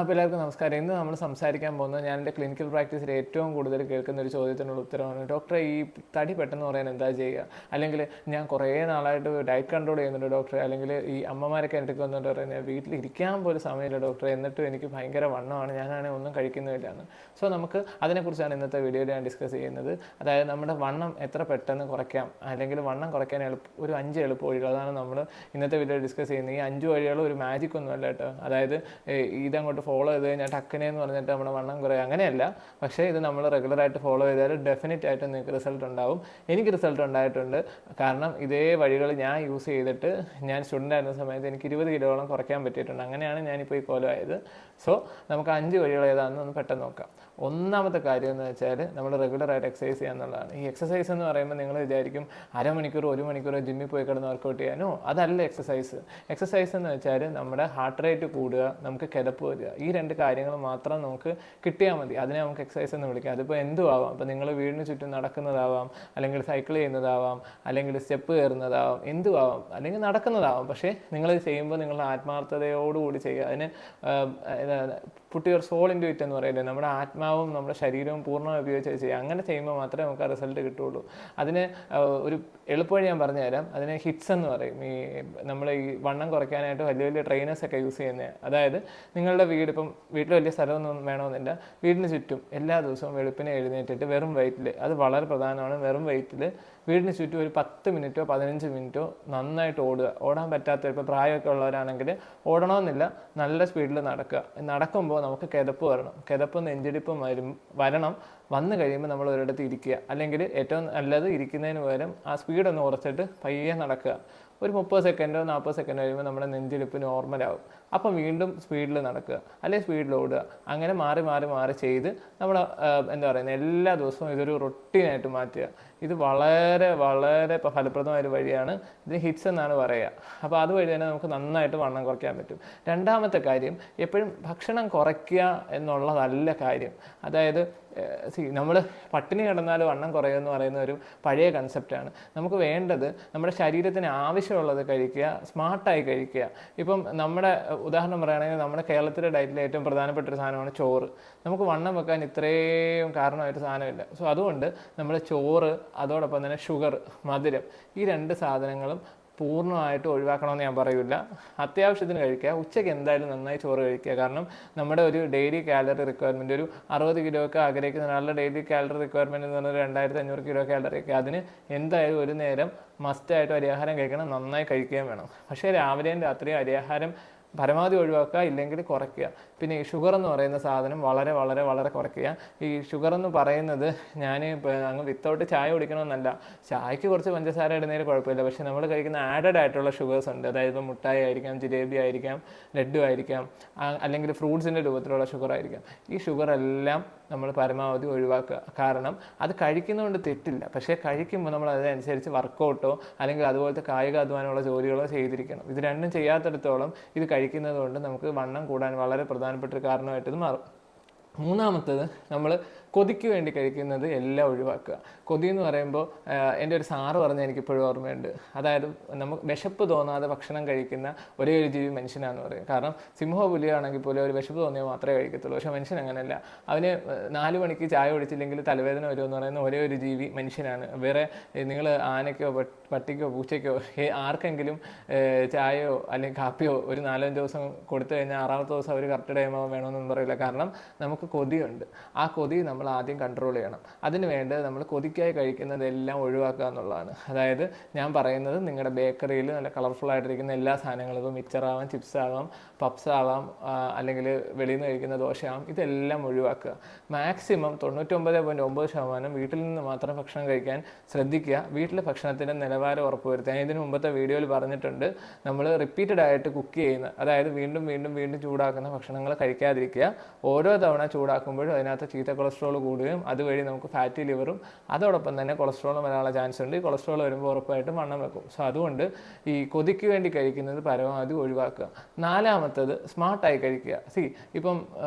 അപ്പോൾ എല്ലാവർക്കും നമസ്കാരം. ഇന്ന് നമ്മൾ സംസാരിക്കാൻ പോകുന്നത് ഞാൻ എൻ്റെ ക്ലിനിക്കൽ പ്രാക്ടീസിൽ ഏറ്റവും കൂടുതൽ കേൾക്കുന്ന ഒരു ചോദ്യത്തിനുള്ള ഉത്തരവാണ്. ഡോക്ടറെ, ഈ തടി പെട്ടെന്ന് പറയാൻ എന്താ ചെയ്യുക? അല്ലെങ്കിൽ ഞാൻ കുറേ നാളായിട്ട് ഡയറ്റ് കൺട്രോൾ ചെയ്യുന്നുണ്ട് ഡോക്ടറെ, അല്ലെങ്കിൽ ഈ അമ്മമാരൊക്കെ എൻ്റെ അടുത്ത് വന്നിട്ട് പറയുന്നത് വീട്ടിൽ ഇരിക്കാൻ പോലും സമയമില്ല ഡോക്ടറെ, എന്നിട്ടും എനിക്ക് ഭയങ്കര വണ്ണമാണ്, ഞാനാണെങ്കിൽ ഒന്നും കഴിക്കുന്നില്ലാന്ന്. സോ നമുക്ക് അതിനെക്കുറിച്ചാണ് ഇന്നത്തെ വീഡിയോയിൽ ഞാൻ ഡിസ്കസ് ചെയ്യുന്നത്. അതായത് നമ്മുടെ വണ്ണം എത്ര പെട്ടെന്ന് കുറയ്ക്കാം, അല്ലെങ്കിൽ വണ്ണം കുറയ്ക്കാൻ ഒരു 5 എളുപ്പ വഴികൾ, അതാണ് നമ്മൾ ഇന്നത്തെ വീഡിയോയിൽ ഡിസ്കസ് ചെയ്യുന്നത്. ഈ 5 വഴികൾ ഒരു മാജിക് ഒന്നുമല്ല കേട്ടോ. അതായത് ഇതങ്ങോട്ട് ഫോളോ ചെയ്ത് കഴിഞ്ഞാൽ ടക്കനെ എന്ന് പറഞ്ഞിട്ട് നമ്മുടെ വണ്ണം കുറയും, അങ്ങനെയല്ല. പക്ഷേ ഇത് നമ്മൾ റെഗുലറായിട്ട് ഫോളോ ചെയ്താൽ ഡെഫിനറ്റ് ആയിട്ട് നിങ്ങൾക്ക് റിസൾട്ട് ഉണ്ടാവും. എനിക്ക് റിസൾട്ട് ഉണ്ടായിട്ടുണ്ട്. കാരണം ഇതേ വഴികൾ ഞാൻ യൂസ് ചെയ്തിട്ട് ഞാൻ സ്റ്റുഡൻ്റ് ആയിരുന്ന സമയത്ത് എനിക്ക് 20 കിലോളം കുറയ്ക്കാൻ പറ്റിയിട്ടുണ്ട്. അങ്ങനെയാണ് ഞാനിപ്പോൾ ഈ കോലമായത്. സോ നമുക്ക് 5 വഴികൾ ഏതാണെന്ന് ഒന്ന് പെട്ടെന്ന് നോക്കാം. ഒന്നാമത്തെ കാര്യം എന്ന് വെച്ചാൽ നമ്മൾ റെഗുലറായിട്ട് എക്സസൈസ് ചെയ്യുക എന്നുള്ളതാണ്. ഈ എക്സസൈസ് എന്ന് പറയുമ്പോൾ നിങ്ങൾ വിചാരിക്കും അരമണിക്കൂർ 1 മണിക്കൂർ ജിമ്മിൽ പോയി കിടന്ന് വർക്കൗട്ട് ചെയ്യാനോ, അതല്ല എക്സസൈസ്. എക്സസൈസ് എന്ന് വെച്ചാൽ നമ്മുടെ ഹാർട്ട് റേറ്റ് കൂടുക, നമുക്ക് കിതപ്പ് വരിക, ഈ 2 കാര്യങ്ങൾ മാത്രം നമുക്ക് കിട്ടിയാൽ മതി. അതിനെ നമുക്ക് എക്സസൈസ് എന്ന് വിളിക്കാം. അതിപ്പോൾ എന്തും ആവാം. അപ്പോൾ നിങ്ങൾ വീടിന് ചുറ്റും നടക്കുന്നതാവാം, അല്ലെങ്കിൽ സൈക്കിൾ ചെയ്യുന്നതാവാം, അല്ലെങ്കിൽ സ്റ്റെപ്പ് കയറുന്നതാവാം, എന്തും ആവാം, അല്ലെങ്കിൽ നടക്കുന്നതാവാം. പക്ഷേ നിങ്ങളത് ചെയ്യുമ്പോൾ നിങ്ങളുടെ ആത്മാർത്ഥതയോടുകൂടി ചെയ്യുക. അതിന് put your soul into it എന്ന് പറയില്ലേ, നമ്മുടെ ആത്മാവും നമ്മുടെ ശരീരവും പൂർണ്ണമായി ഉപയോഗിച്ച് ചെയ്യുക. അങ്ങനെ ചെയ്യുമ്പോൾ മാത്രമേ നമുക്ക് ആ റിസൾട്ട് കിട്ടുള്ളൂ. അതിന് ഒരു എളുപ്പവഴി ഞാൻ പറഞ്ഞു തരാം. അതിന് ഹിറ്റ്സ് എന്ന് പറയും. ഈ നമ്മൾ ഈ വണ്ണം കുറയ്ക്കാനായിട്ട് വലിയ വലിയ ട്രെയിനേഴ്സൊക്കെ യൂസ് ചെയ്യുന്നത്. അതായത് നിങ്ങളുടെ ഇപ്പം വീട്ടിൽ വലിയ സ്ഥലമൊന്നും വേണമെന്നില്ല, വീടിന് ചുറ്റും എല്ലാ ദിവസവും വെളുപ്പിനെ എഴുന്നേറ്റിട്ട് വെറും വെയിറ്റിൽ, അത് വളരെ പ്രധാനമാണ്, വെറും വെയിറ്റിൽ വീടിന് ചുറ്റും ഒരു 10 മിനിറ്റോ 15 മിനിറ്റോ നന്നായിട്ട് ഓടുക. ഓടാൻ പറ്റാത്ത ഇപ്പോൾ പ്രായമൊക്കെ ഉള്ളവരാണെങ്കിൽ ഓടണമെന്നില്ല, നല്ല സ്പീഡിൽ നടക്കുക. നടക്കുമ്പോൾ നമുക്ക് കിതപ്പ് വരണം, കിതപ്പും നെഞ്ചിടിപ്പും വരണം. വന്നു കഴിയുമ്പോൾ നമ്മൾ ഒരിടത്ത് ഇരിക്കുക, അല്ലെങ്കിൽ ഏറ്റവും നല്ലത് ഇരിക്കുന്നതിന് പകരം ആ സ്പീഡൊന്ന് കുറച്ചിട്ട് പയ്യെ നടക്കുക. ഒരു 30 സെക്കൻഡോ 40 സെക്കൻഡോ കഴിയുമ്പോൾ നമ്മുടെ നെഞ്ചിടിപ്പ് നോർമലാവും. അപ്പം വീണ്ടും സ്പീഡിൽ നടക്കുക, അല്ലെങ്കിൽ സ്പീഡിൽ ഓടുക. അങ്ങനെ മാറി മാറി മാറി ചെയ്ത് നമ്മൾ എന്താ പറയുന്നത്, എല്ലാ ദിവസവും ഇതൊരു റൊട്ടീനായിട്ട് മാറ്റുക. ഇത് വളരെ വളരെ ഫലപ്രദമായൊരു വഴിയാണ്. ഇത് ഹിറ്റ്സ് എന്നാണ് പറയുക. അപ്പോൾ അതുവഴി തന്നെ നമുക്ക് നന്നായിട്ട് വണ്ണം കുറയ്ക്കാൻ പറ്റും. രണ്ടാമത്തെ കാര്യം, എപ്പോഴും ഭക്ഷണം കുറയ്ക്കുക എന്നുള്ളതല്ല കാര്യം. അതായത് നമ്മൾ പട്ടിണി കിടന്നാൽ വണ്ണം കുറയുമെന്ന് പറയുന്ന ഒരു പഴയ കൺസെപ്റ്റാണ്. നമുക്ക് വേണ്ടത് നമ്മുടെ ശരീരത്തിന് ആവശ്യമുള്ളത് കഴിക്കുക, സ്മാർട്ടായി കഴിക്കുക. ഇപ്പം നമ്മുടെ ഉദാഹരണം പറയുകയാണെങ്കിൽ നമ്മുടെ കേരളത്തിലെ ഡയറ്റിലെ ഏറ്റവും പ്രധാനപ്പെട്ട ഒരു സാധനമാണ് ചോറ്. നമുക്ക് വണ്ണം വെക്കാൻ ഇത്രയും കാരണമായിട്ട് സാധനമില്ല. സോ അതുകൊണ്ട് നമ്മൾ ചോറ്, അതോടൊപ്പം തന്നെ ഷുഗർ, മധുരം, ഈ 2 സാധനങ്ങളും പൂർണ്ണമായിട്ട് ഒഴിവാക്കണമെന്ന് ഞാൻ പറയില്ല. അത്യാവശ്യത്തിന് കഴിക്കുക. ഉച്ചയ്ക്ക് എന്തായാലും നന്നായി ചോറ് കഴിക്കുക. കാരണം നമ്മുടെ ഒരു ഡെയിലി കാലറി റിക്വയർമെൻറ്റ്, ഒരു 60 കിലോയൊക്കെ ആഗ്രഹിക്കുന്ന ഒരാളുടെ ഡെയിലി കാലറി റിക്വയർമെൻറ്റ് എന്ന് പറഞ്ഞാൽ 2500 കിലോ കാലറിയൊക്കെ. അതിന് എന്തായാലും ഒരു നേരം മസ്റ്റായിട്ട് അരിയാഹാരം കഴിക്കണം, നന്നായി കഴിക്കുകയും വേണം. പക്ഷേ രാവിലെയും രാത്രിയും അരിയാഹാരം പരമാവധി ഒഴിവാക്കുക, ഇല്ലെങ്കിൽ കുറയ്ക്കുക. പിന്നെ ഈ ഷുഗർ എന്ന് പറയുന്ന സാധനം വളരെ വളരെ വളരെ കുറയ്ക്കുക. ഈ ഷുഗർ എന്ന് പറയുന്നത് ഞാൻ അങ്ങ് വിത്തൗട്ട് ചായ കുടിക്കണമെന്നല്ല. ചായക്ക് കുറച്ച് പഞ്ചസാര ഇടുന്നതിൽ കുഴപ്പമില്ല. പക്ഷേ നമ്മൾ കഴിക്കുന്ന ആഡഡ് ആയിട്ടുള്ള ഷുഗേഴ്സ് ഉണ്ട്. അതായത് മുട്ടായി ആയിരിക്കാം, ജിലേബി ആയിരിക്കാം, ലഡ്ഡു ആയിരിക്കാം, അല്ലെങ്കിൽ ഫ്രൂട്ട്സിൻ്റെ രൂപത്തിലുള്ള ഷുഗർ ആയിരിക്കാം. ഈ ഷുഗറെല്ലാം നമ്മൾ പരമാവധി ഒഴിവാക്കുക. കാരണം അത് കഴിക്കുന്നതുകൊണ്ട് തെറ്റില്ല, പക്ഷേ കഴിക്കുമ്പോൾ നമ്മൾ അതിനനുസരിച്ച് വർക്കൗട്ടോ അല്ലെങ്കിൽ അതുപോലത്തെ കായിക അധ്വാനമുള്ള ജോലികളോ ചെയ്തിരിക്കണം. ഇത് രണ്ടും ചെയ്യാത്തിടത്തോളം ഇത് കഴിക്കുന്നത് കൊണ്ട് നമുക്ക് വണ്ണം കൂടാൻ വളരെ പ്രധാനപ്പെട്ട ഒരു കാരണമായിട്ട് ഇത് മാറും. മൂന്നാമത്തത്, നമ്മൾ കൊതിക്ക് വേണ്ടി കഴിക്കുന്നത് എല്ലാം ഒഴിവാക്കുക. കൊതി എന്ന് പറയുമ്പോൾ എൻ്റെ ഒരു സാറ് പറഞ്ഞ എനിക്കിപ്പോഴും ഓർമ്മയുണ്ട്. അതായത് നമുക്ക് വിശപ്പ് തോന്നാതെ ഭക്ഷണം കഴിക്കുന്ന ഒരേ ഒരു ജീവി മനുഷ്യനാണെന്ന് പറയും. കാരണം സിംഹോ പുലിയാണെങ്കിൽ പോലും ഒരു വിശപ്പ് തോന്നിയാൽ മാത്രമേ കഴിക്കത്തുള്ളൂ. പക്ഷേ മനുഷ്യൻ അങ്ങനെയല്ല. അവന് 4 മണിക്ക് ചായ കുടിച്ചില്ലെങ്കിൽ തലവേദന വരുമെന്ന് പറയുന്ന ഒരേ ഒരു ജീവി മനുഷ്യനാണ്. വേറെ നിങ്ങൾ ആനയ്ക്കോ പട്ടിക്കോ പൂച്ചയ്ക്കോ ആർക്കെങ്കിലും ചായയോ അല്ലെങ്കിൽ കാപ്പിയോ ഒരു 4-5 ദിവസം കൊടുത്തു കഴിഞ്ഞാൽ 6ാമത്തെ ദിവസം അവർ കറക്റ്റ് ടൈം ആവാൻ വേണമെന്നൊന്നും പറയില്ല. കാരണം നമുക്ക് കൊതിയുണ്ട്. ആ കൊതി നമ്മൾ ആദ്യം കൺട്രോൾ ചെയ്യണം. അതിന് വേണ്ടത് നമ്മൾ കൊതിക്കായി കഴിക്കുന്നതെല്ലാം ഒഴിവാക്കുക എന്നുള്ളതാണ്. അതായത് ഞാൻ പറയുന്നത്, നിങ്ങളുടെ ബേക്കറിയിൽ നല്ല കളർഫുൾ ആയിട്ടിരിക്കുന്ന എല്ലാ സാധനങ്ങളും, ഇപ്പോൾ മിക്സറാവാം, ചിപ്സ് ആവാം, പപ്സ് ആവാം, അല്ലെങ്കിൽ വെളിയിൽ നിന്ന് കഴിക്കുന്ന ദോശയാവാം, ഇതെല്ലാം ഒഴിവാക്കുക. മാക്സിമം 99.9% വീട്ടിൽ നിന്ന് മാത്രം ഭക്ഷണം കഴിക്കാൻ ശ്രദ്ധിക്കുക. വീട്ടിലെ ഭക്ഷണത്തിൻ്റെ നിലവാരം ഉറപ്പുവരുത്തുക. ഞാൻ ഇതിന് മുമ്പത്തെ വീഡിയോയിൽ പറഞ്ഞിട്ടുണ്ട്, നമ്മൾ റിപ്പീറ്റഡ് ആയിട്ട് കുക്ക് ചെയ്യുന്ന, അതായത് വീണ്ടും വീണ്ടും വീണ്ടും ചൂടാക്കുന്ന ഭക്ഷണങ്ങൾ കഴിക്കാതിരിക്കുക. ഓരോ തവണ ചൂടാക്കുമ്പോഴും അതിനകത്ത് ചീത്ത കൊളസ്ട്രോൾ കൂടുകയും അതുവഴി നമുക്ക് ഫാറ്റി ലിവറും അതോടൊപ്പം തന്നെ കൊളസ്ട്രോളും വരാനുള്ള ചാൻസ് ഉണ്ട്. ഈ കൊളസ്ട്രോൾ വരുമ്പോൾ ഉറപ്പായിട്ടും വണ്ണം വെക്കും. സോ അതുകൊണ്ട് ഈ കൊതിക്ക് വേണ്ടി കഴിക്കുന്നത് പരമാവധി ഒഴിവാക്കുക. നാലാമത്തത് സ്മാർട്ടായി കഴിക്കുക. ഇപ്പം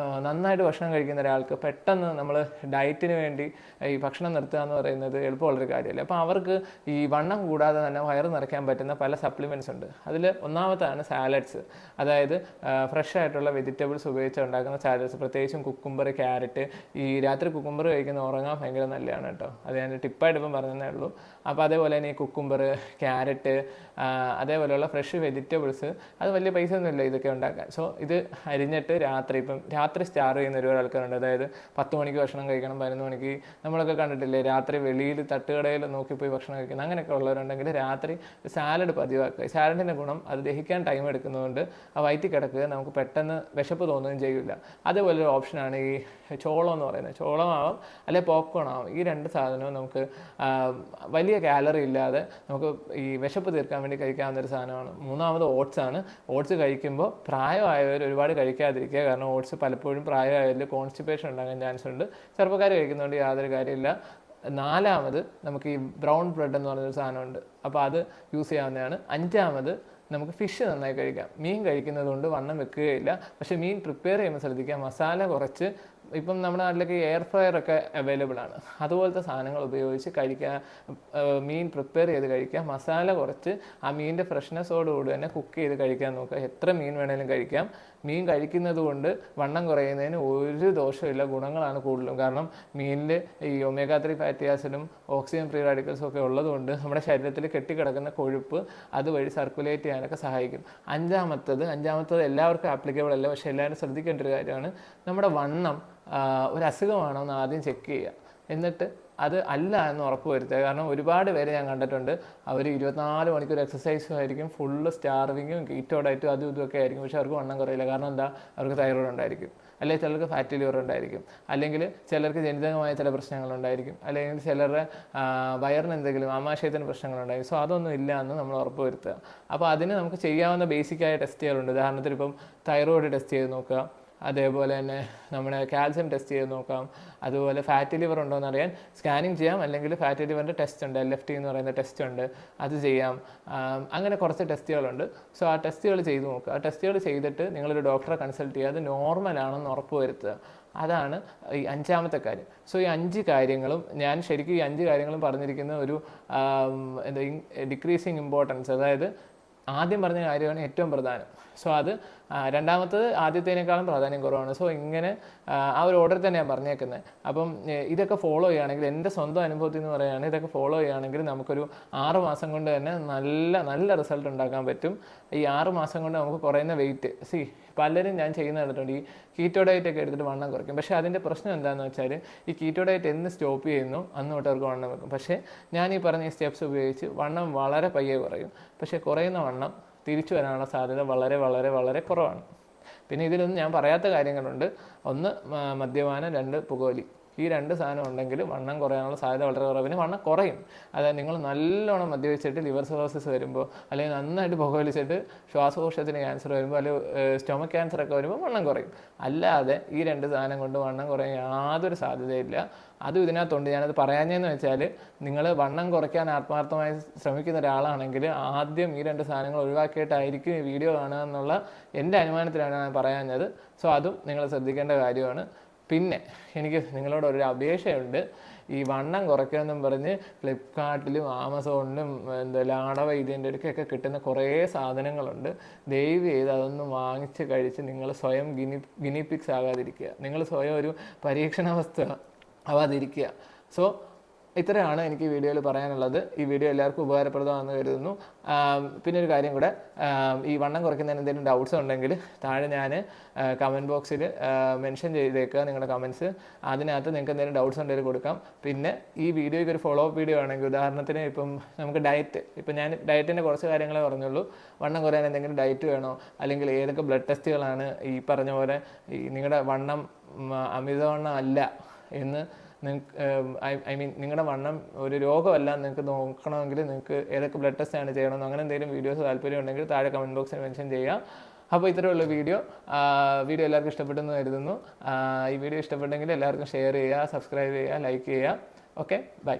നന്നായിട്ട് ഭക്ഷണം കഴിക്കുന്ന ഒരാൾക്ക് പെട്ടെന്ന് നമ്മൾ ഡയറ്റിന് വേണ്ടി ഈ ഭക്ഷണം നിർത്തുക എന്ന് പറയുന്നത് എളുപ്പമുള്ളൊരു കാര്യമല്ല. അപ്പോൾ അവർക്ക് ഈ വണ്ണം കൂടാതെ തന്നെ വയറ് നിറയ്ക്കാൻ പറ്റുന്ന പല സപ്ലിമെൻറ്റ്സ് ഉണ്ട്. അതിൽ ഒന്നാമത്താണ് സാലഡ്സ്. അതായത് ഫ്രഷ് ആയിട്ടുള്ള വെജിറ്റബിൾസ് ഉപയോഗിച്ച് ഉണ്ടാക്കുന്ന സാലഡ്സ്, പ്രത്യേകിച്ചും കുക്കുംബർ, ക്യാരറ്റ്. ഈ രാത്രി കുക്കുംബർ കഴിക്കുന്ന ഉറങ്ങാൻ ഭയങ്കര നല്ലതാണ് കേട്ടോ. അത് ഞാൻ ടിപ്പായിട്ട് ഇപ്പം പറഞ്ഞതേ ഉള്ളൂ. അപ്പോൾ അതേപോലെ തന്നെ ഈ കുക്കുംബർ, ക്യാരറ്റ്, അതേപോലെയുള്ള ഫ്രഷ് വെജിറ്റബിൾസ്, അത് വലിയ പൈസ ഒന്നുമില്ല ഇതൊക്കെ ഉണ്ടാക്കാൻ. സോ ഇത് അരിഞ്ഞിട്ട് രാത്രി സ്റ്റാർ ചെയ്യുന്ന ഒരുപാട് ആൾക്കാരുണ്ട്. അതായത് 10 മണിക്ക് ഭക്ഷണം കഴിക്കണം, 11 മണിക്ക്. നമ്മളൊക്കെ കണ്ടിട്ടില്ലേ രാത്രി വെളിയിൽ തട്ടുകടയിൽ നോക്കിപ്പോയി ഭക്ഷണം കഴിക്കുന്നത്. അങ്ങനെയൊക്കെ ഉള്ളവരുണ്ടെങ്കിൽ രാത്രി സാലഡ് പതിവാക്കുക. സാലഡിൻ്റെ ഗുണം അത് ദഹിക്കാൻ ടൈം എടുക്കുന്നതുകൊണ്ട് ആ വയറ്റിൽ കിടക്കുക, നമുക്ക് പെട്ടെന്ന് വിശപ്പ് തോന്നുകയും ചെയ്യില്ല. അതേപോലെ ഒരു ഓപ്ഷനാണ് ഈ ചോളം എന്ന് പറയുന്നത്. ചോളമാവാം അല്ലെങ്കിൽ പോപ്കോൺ ആവാം. ഈ രണ്ട് സാധനവും നമുക്ക് വലിയ കാലറി ഇല്ലാതെ നമുക്ക് ഈ വിശപ്പ് തീർക്കാൻ വേണ്ടി കഴിക്കാവുന്ന ഒരു സാധനമാണ്. മൂന്നാമത് ഓട്സ് ആണ്. ഓട്സ് കഴിക്കുമ്പോൾ പ്രായമായവർ ഒരുപാട് കഴിക്കാതിരിക്കുക. കാരണം ഓട്സ് പലപ്പോഴും പ്രായമായവരിൽ കോൺസ്റ്റിപ്പേഷൻ ഉണ്ടാകാൻ ചാൻസ് ഉണ്ട്. ചെറുപ്പക്കാർ കഴിക്കുന്നതുകൊണ്ട് യാതൊരു കാര്യമില്ല. നാലാമത് നമുക്ക് ഈ ബ്രൗൺ ബ്രെഡ് എന്ന് പറഞ്ഞൊരു സാധനമുണ്ട്. അപ്പോൾ അത് യൂസ് ചെയ്യാവുന്നതാണ്. അഞ്ചാമത് നമുക്ക് ഫിഷ് നന്നായി കഴിക്കാം. മീൻ കഴിക്കുന്നത് കൊണ്ട് വണ്ണം വെക്കുകയില്ല. പക്ഷേ മീൻ പ്രിപ്പയർ ചെയ്യുമ്പോൾ ശ്രദ്ധിക്കുക, മസാല കുറച്ച്. ഇപ്പം നമ്മുടെ നാട്ടിലേക്ക് എയർ ഫ്രയർ ഒക്കെ അവൈലബിൾ ആണ്. അതുപോലത്തെ സാധനങ്ങൾ ഉപയോഗിച്ച് കഴിക്കുക. മീൻ പ്രിപ്പയർ ചെയ്ത് കഴിക്കുക. മസാല കുറച്ച് ആ മീനിൻ്റെ ഫ്രഷ്നെസ്സോടുകൂടി തന്നെ കുക്ക് ചെയ്ത് കഴിക്കാൻ നോക്കുക. എത്ര മീൻ വേണേലും കഴിക്കാം. മീൻ കഴിക്കുന്നത് കൊണ്ട് വണ്ണം കുറയുന്നതിന് ഒരു ദോഷമില്ല, ഗുണങ്ങളാണ് കൂടുതലും. കാരണം മീനിൽ ഈ ഒമേഗ-3 ഫാറ്റി ആസിഡും ഓക്സിജൻ ഫ്രീ റാഡിക്കൽസും ഒക്കെ ഉള്ളതുകൊണ്ട് നമ്മുടെ ശരീരത്തിൽ കെട്ടിക്കിടക്കുന്ന കൊഴുപ്പ് അതുവഴി സർക്കുലേറ്റ് ചെയ്യാനൊക്കെ സഹായിക്കും. അഞ്ചാമത്തത് എല്ലാവർക്കും ആപ്ലിക്കബിൾ അല്ല, പക്ഷേ എല്ലാവരും ശ്രദ്ധിക്കേണ്ട ഒരു കാര്യമാണ്. നമ്മുടെ വണ്ണം ഒരു അസുഖമാണോ എന്ന് ആദ്യം ചെക്ക് ചെയ്യുക. എന്നിട്ട് അത് അല്ല എന്ന് ഉറപ്പ് വരുത്തുക. കാരണം ഒരുപാട് പേര് ഞാൻ കണ്ടിട്ടുണ്ട്, അവർ 24 മണിക്കൂർ എക്സസൈസും ആയിരിക്കും, ഫുള്ള് സ്റ്റാർവിങ്ങും കീറ്റോ ഡയറ്റും അതും ഇതൊക്കെ ആയിരിക്കും. പക്ഷേ അവർക്ക് വണ്ണം കുറയില്ല. കാരണം എന്താ? അവർക്ക് തൈറോയ്ഡ് ഉണ്ടായിരിക്കും, അല്ലെങ്കിൽ ചിലർക്ക് ഫാറ്റി ലിവർ ഉണ്ടായിരിക്കും, അല്ലെങ്കിൽ ചിലർക്ക് ജനിതകമായ ചില പ്രശ്നങ്ങളുണ്ടായിരിക്കും, അല്ലെങ്കിൽ ചിലരുടെ വയറിന് എന്തെങ്കിലും ആമാശയത്തിന് പ്രശ്നങ്ങളുണ്ടായിരിക്കും. സോ അതൊന്നും ഇല്ല എന്ന് നമ്മൾ ഉറപ്പ് വരുത്തുക. അപ്പോൾ അതിന് നമുക്ക് ചെയ്യാവുന്ന ബേസിക്കായ ടെസ്റ്റുകളുണ്ട്. ഉദാഹരണത്തിന് ഇപ്പം തൈറോയ്ഡ് ടെസ്റ്റ് ചെയ്ത് നോക്കുക, അതേപോലെ തന്നെ നമ്മുടെ കാൽസ്യം ടെസ്റ്റ് ചെയ്ത് നോക്കാം. അതുപോലെ ഫാറ്റി ലിവർ ഉണ്ടോ എന്ന് അറിയാൻ സ്കാനിങ് ചെയ്യാം, അല്ലെങ്കിൽ ഫാറ്റി ലിവറിൻ്റെ ടെസ്റ്റ് ഉണ്ട്, LFT എന്ന് പറയുന്ന ടെസ്റ്റ് ഉണ്ട്, അത് ചെയ്യാം. അങ്ങനെ കുറച്ച് ടെസ്റ്റുകളുണ്ട്. സോ ആ ടെസ്റ്റുകൾ ചെയ്ത് നോക്കുക. ആ ടെസ്റ്റുകൾ ചെയ്തിട്ട് നിങ്ങളൊരു ഡോക്ടറെ കൺസൾട്ട് ചെയ്യുക. അത് നോർമലാണെന്ന് ഉറപ്പ് വരുത്തുക. അതാണ് ഈ അഞ്ചാമത്തെ കാര്യം. സോ ഈ 5 കാര്യങ്ങളും ഞാൻ ശരിക്കും ഈ 5 കാര്യങ്ങളും പറഞ്ഞിരിക്കുന്ന ഒരു ഡിക്രീസിങ് ഇമ്പോർട്ടൻസ്, അതായത് ആദ്യം പറഞ്ഞ കാര്യമാണ് ഏറ്റവും പ്രധാനം. സോ അത് രണ്ടാമത്തത് ആദ്യത്തേനേക്കാളും പ്രാധാന്യം കുറവാണ്. സോ ഇങ്ങനെ ആ ഒരു ഓർഡർ തന്നെ ഞാൻ പറഞ്ഞേക്കുന്നത്. അപ്പം ഇതൊക്കെ ഫോളോ ചെയ്യുകയാണെങ്കിൽ, എൻ്റെ സ്വന്തം അനുഭവത്തിൽ നിന്ന് പറയുകയാണെങ്കിൽ, ഇതൊക്കെ ഫോളോ ചെയ്യുകയാണെങ്കിൽ നമുക്കൊരു 6 മാസം കൊണ്ട് തന്നെ നല്ല റിസൾട്ട് ഉണ്ടാക്കാൻ പറ്റും. ഈ 6 മാസം കൊണ്ട് നമുക്ക് കുറയുന്ന വെയിറ്റ് പലരും ഞാൻ ചെയ്യുന്ന കണ്ടിട്ടുണ്ട്. ഈ കീറ്റോ ഡയറ്റ് ഒക്കെ എടുത്തിട്ട് വണ്ണം കുറയ്ക്കും. പക്ഷേ അതിൻ്റെ പ്രശ്നം എന്താണെന്ന് വെച്ചാൽ, ഈ കീറ്റോ ഡയറ്റ് എന്ന് സ്റ്റോപ്പ് ചെയ്യുന്നു അന്ന് തൊട്ട് അവർക്ക് വണ്ണം വെക്കും. പക്ഷേ ഞാൻ ഈ പറഞ്ഞ സ്റ്റെപ്സ് ഉപയോഗിച്ച് വണ്ണം വളരെ പയ്യെ കുറയും. പക്ഷേ കുറയുന്ന വണ്ണം തിരിച്ചു വരാനുള്ള സാധ്യത വളരെ വളരെ വളരെ കുറവാണ്. പിന്നെ ഇതിലൊന്നും ഞാൻ പറയാത്ത കാര്യങ്ങളുണ്ട്. ഒന്ന് മദ്യപാനം, 2 പുകവലി. ഈ 2 സാധനം ഉണ്ടെങ്കിൽ വണ്ണം കുറയാനുള്ള സാധ്യത വളരെ കുറവിന് വണ്ണം കുറയും. അതായത് നിങ്ങൾ നല്ലോണം മദ്യപിച്ചിട്ട് ലിവർ സിറോസിസ് വരുമ്പോൾ, അല്ലെങ്കിൽ നന്നായിട്ട് പുകവലിച്ചിട്ട് ശ്വാസകോശത്തിന് ക്യാൻസർ വരുമ്പോൾ, അല്ലെങ്കിൽ സ്റ്റൊമക് ക്യാൻസർ ഒക്കെ വരുമ്പോൾ വണ്ണം കുറയും. അല്ലാതെ ഈ 2 സാധനം കൊണ്ട് വണ്ണം കുറയാൻ യാതൊരു സാധ്യതയില്ല. അതും ഇതിനകത്തുണ്ട്. ഞാനത് പറയാഞ്ഞതെന്ന് വെച്ചാൽ, നിങ്ങൾ വണ്ണം കുറയ്ക്കാൻ ആത്മാർത്ഥമായി ശ്രമിക്കുന്ന ഒരാളാണെങ്കിൽ ആദ്യം ഈ 2 സാധനങ്ങൾ ഒഴിവാക്കിയിട്ടായിരിക്കും ഈ വീഡിയോ കാണുക എന്നുള്ള എൻ്റെ അനുമാനത്തിലാണ് ഞാൻ പറയാഞ്ഞത്. സോ അതും നിങ്ങൾ ശ്രദ്ധിക്കേണ്ട കാര്യമാണ്. പിന്നെ എനിക്ക് നിങ്ങളോട് ഒരു അപേക്ഷയുണ്ട്. ഈ വണ്ണം കുറയ്ക്കണമെന്നും പറഞ്ഞ് ഫ്ലിപ്കാർട്ടിലും ആമസോണിലും ലാടവൈദ്യൻ്റെ അടുക്കൊക്കെ കിട്ടുന്ന കുറേ സാധനങ്ങളുണ്ട്. ദയവ് ചെയ്ത് അതൊന്നും വാങ്ങിച്ച് കഴിച്ച് നിങ്ങൾ സ്വയം ഗിനിപിക്സ് ആകാതിരിക്കുക. നിങ്ങൾ സ്വയം ഒരു പരീക്ഷണ വസ്തു ആവാതിരിക്കുക. സോ ഇത്രയാണ് എനിക്ക് ഈ വീഡിയോയിൽ പറയാനുള്ളത്. ഈ വീഡിയോ എല്ലാവർക്കും ഉപകാരപ്രദമാണെന്ന് കരുതുന്നു. പിന്നെ ഒരു കാര്യം കൂടെ, ഈ വണ്ണം കുറയ്ക്കുന്നതിന് എന്തെങ്കിലും ഡൗട്ട്സ് ഉണ്ടെങ്കിൽ താഴെ ഞാൻ കമൻറ്റ് ബോക്സിൽ മെൻഷൻ ചെയ്തേക്കുക നിങ്ങളുടെ കമൻറ്റ്സ്. അതിനകത്ത് നിങ്ങൾക്ക് എന്തെങ്കിലും ഡൗട്ട്സ് ഉണ്ടെങ്കിൽ കൊടുക്കാം. പിന്നെ ഈ വീഡിയോയ്ക്ക് ഒരു ഫോളോ അപ്പ് വീഡിയോ ആണെങ്കിൽ, ഉദാഹരണത്തിന് ഇപ്പം നമുക്ക് ഇപ്പം ഞാൻ ഡയറ്റിൻ്റെ കുറച്ച് കാര്യങ്ങളെ പറഞ്ഞുള്ളൂ. വണ്ണം കുറയാൻ എന്തെങ്കിലും ഡയറ്റ് വേണോ, അല്ലെങ്കിൽ ഏതൊക്കെ ബ്ലഡ് ടെസ്റ്റുകളാണ് ഈ പറഞ്ഞ പോലെ ഈ നിങ്ങളുടെ വണ്ണം അമിതവണ്ണം അല്ല എന്ന് നിങ്ങളുടെ വണ്ണം ഒരു രോഗമല്ല നിങ്ങൾക്ക് നോക്കണമെങ്കിൽ നിങ്ങൾക്ക് ഏതൊക്കെ ബ്ലഡ് ടെസ്റ്റാണ് ചെയ്യണമെന്ന് അങ്ങനെ എന്തെങ്കിലും വീഡിയോസ് താല്പര്യം ഉണ്ടെങ്കിൽ താഴെ കമൻറ്റ് ബോക്സിൽ മെൻഷൻ ചെയ്യുക. അപ്പോൾ ഇത്രയേ ഉള്ളൂ വീഡിയോ. എല്ലാവർക്കും ഇഷ്ടപ്പെട്ടെന്ന് കരുതുന്നു. ഈ വീഡിയോ ഇഷ്ടപ്പെട്ടെങ്കിൽ എല്ലാവർക്കും ഷെയർ ചെയ്യുക, സബ്സ്ക്രൈബ് ചെയ്യുക, ലൈക്ക് ചെയ്യുക. Okay, by.